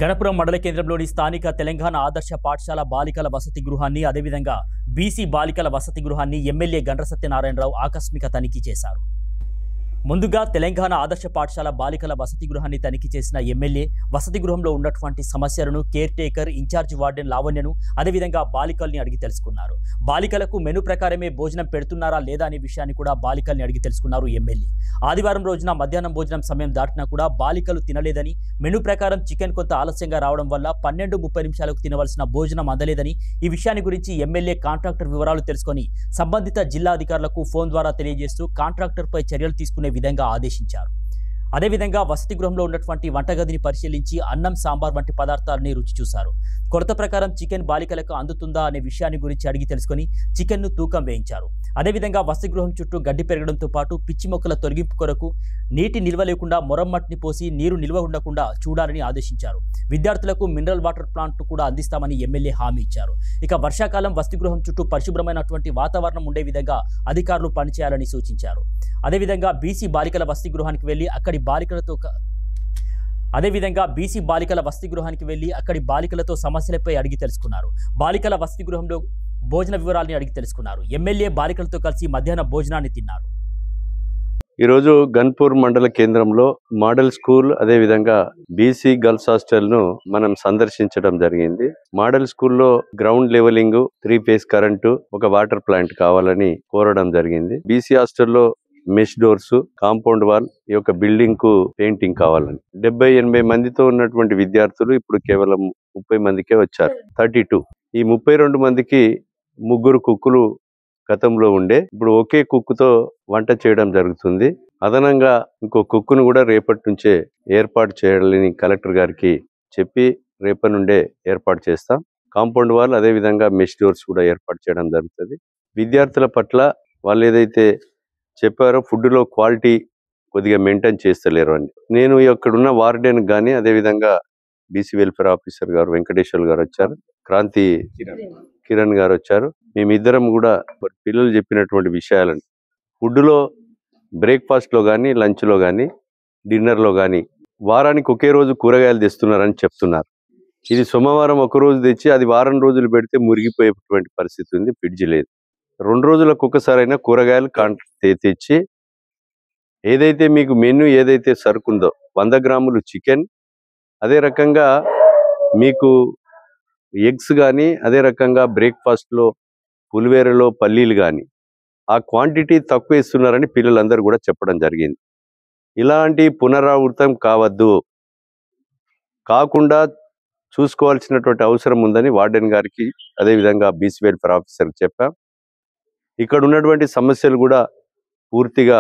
గణపురం మండల కేంద్రంలోని స్థానిక తెలంగాణ ఆదర్శ పాఠశాల బాలికల వసతి గృహాన్ని అదేవిధంగా బీసీ బాలికల వసతి గృహాన్ని ఎమ్మెల్యే గండ్ర సత్యనారాయణరావు ఆకస్మిక తనిఖీ చేశారు. ముందుగా తెలంగాణ ఆదర్శ పాఠశాల బాలికల వసతి గృహాన్ని తనిఖీ చేసిన ఎమ్మెల్యే వసతి గృహంలో ఉన్నటువంటి సమస్యలను కేర్ టేకర్ ఇన్ఛార్జ్ వార్డెన్ లావణ్యను అదేవిధంగా బాలికల్ని అడిగి తెలుసుకున్నారు. బాలికలకు మెను ప్రకారమే భోజనం పెడుతున్నారా లేదా అనే విషయాన్ని కూడా బాలికల్ని అడిగి తెలుసుకున్నారు ఎమ్మెల్యే. ఆదివారం రోజున మధ్యాహ్నం భోజనం సమయం దాటినా కూడా బాలికలు తినలేదని, మెను ప్రకారం చికెన్ కొంత ఆలస్యంగా రావడం వల్ల 12:30 నిమిషాలకు తినవలసిన భోజనం అందలేదని, ఈ విషయాన్ని గురించి ఎమ్మెల్యే కాంట్రాక్టర్ వివరాలు తెలుసుకొని సంబంధిత జిల్లా అధికారులకు ఫోన్ ద్వారా తెలియజేస్తూ కాంట్రాక్టర్పై చర్యలు తీసుకునే విధంగా ఆదేశించారు. అదేవిధంగా వసతి గృహంలో ఉన్నటువంటి వంటగదిని పరిశీలించి అన్నం, సాంబార్ వంటి పదార్థాలని రుచి చూశారు. కొరత ప్రకారం చికెన్ బాలికలకు అందుతుందా అనే విషయాన్ని గురించి అడిగి తెలుసుకుని చికెన్ను తూకం వేయించారు. అదేవిధంగా వసతి గృహం చుట్టూ గడ్డి పెరగడంతో పాటు పిచ్చి మొక్కల తొలగింపు కొరకు నీటి నిల్వ లేకుండా మొరమ్మట్ని పోసి నీరు నిల్వ ఉండకుండా చూడాలని ఆదేశించారు. విద్యార్థులకు మినరల్ వాటర్ ప్లాంట్ కూడా అందిస్తామని ఎమ్మెల్యే హామీ ఇచ్చారు. ఇక వర్షాకాలం వసతి గృహం చుట్టూ పరిశుభ్రమైనటువంటి వాతావరణం ఉండే విధంగా అధికారులు పనిచేయాలని సూచించారు. అదేవిధంగా బీసీ బాలికల వసతి గృహానికి వెళ్లి అక్కడి బాలికలతో సమస్యలపై అడిగి తెలుసుకున్నారు. బాలికల వసతి గృహంలో భోజన వివరాలని అడిగి తెలుసుకున్నారు. ఎమ్మెల్యే బాలికలతో కలిసి మధ్యాహ్న భోజనాన్ని తిన్నారు. ఈరోజు గన్పూర్ మండల కేంద్రంలో మోడల్ స్కూల్ అదేవిధంగా బీసీ గర్ల్స్ హాస్టల్ ను మనం సందర్శించడం జరిగింది. మోడల్ స్కూల్లో గ్రౌండ్ లెవెలింగ్, 3 ఫేజ్ కరెంటు, ఒక వాటర్ ప్లాంట్ కావాలని కోరడం జరిగింది. బీసీ హాస్టల్లో మెష్ డోర్స్, కాంపౌండ్ వాల్, ఈ యొక్క బిల్డింగ్ కు పెయింటింగ్ కావాలని 70-80 మందితో ఉన్నటువంటి విద్యార్థులు ఇప్పుడు కేవలం 30 మందికే వచ్చారు. 32 ఈ 32 మందికి 3 కుక్కులు గతంలో ఉండే, ఇప్పుడు ఒకే కుక్కుతో వంట చేయడం జరుగుతుంది. అదనంగా ఇంకో కుక్కును కూడా రేపటి నుంచే ఏర్పాటు చేయాలని కలెక్టర్ గారికి చెప్పి రేపటి నుండే ఏర్పాటు చేస్తాం. కాంపౌండ్ వాల్ అదేవిధంగా మెష్ డోర్స్ కూడా ఏర్పాటు చేయడం జరుగుతుంది. విద్యార్థుల పట్ల వాళ్ళు ఏదైతే చెప్పారో ఫుడ్లో క్వాలిటీ కొద్దిగా మెయింటైన్ చేస్తలేరు అని నేను ఇక్కడున్న వార్డెన్ కానీ అదేవిధంగా బీసీ వెల్ఫేర్ ఆఫీసర్ గారు వెంకటేశ్వర్ గారు వచ్చారు, క్రాంతి కిరణ్ గారు వచ్చారు. మేమిద్దరం కూడా పిల్లలు చెప్పినటువంటి విషయాలని ఫుడ్లో బ్రేక్ఫాస్ట్లో కానీ, లంచ్లో కానీ, డిన్నర్లో కానీ వారానికి ఒకే రోజు కూరగాయలు తెస్తున్నారని చెప్తున్నారు. ఇది సోమవారం ఒక రోజు తెచ్చి అది వారం రోజులు పెడితే మురిగిపోయేటువంటి పరిస్థితి ఉంది. ఫ్రిడ్జ్ లేదు. 2 రోజులకు ఒకసారైనా కూరగాయలు తెచ్చి ఏదైతే మీకు మెనూ ఏదైతే సరుకుందో 100 గ్రాములు చికెన్, అదే రకంగా మీకు ఎగ్స్ కానీ, అదే రకంగా బ్రేక్ఫాస్ట్లో పులివేరలో పల్లీలు కానీ ఆ క్వాంటిటీ తక్కువ ఇస్తున్నారని పిల్లలందరూ కూడా చెప్పడం జరిగింది. ఇలాంటి పునరావృతం కాకుండా చూసుకోవాల్సినటువంటి అవసరం ఉందని వార్డెన్ గారికి అదేవిధంగా బీసీ వెల్ఫేర్ ఆఫీసర్కి చెప్పాం. ఇక్కడ ఉన్నటువంటి సమస్యలు కూడా పూర్తిగా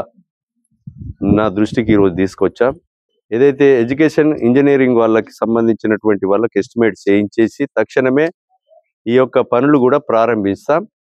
నా దృష్టికి ఈరోజు తీసుకొచ్చాం. ఏదైతే ఎడ్యుకేషన్ ఇంజనీరింగ్ వాళ్ళకి సంబంధించినటువంటి వాళ్ళకి ఎస్టిమేట్ చేయించేసి తక్షణమే ఈ యొక్క పనులు కూడా ప్రారంభిస్తాం.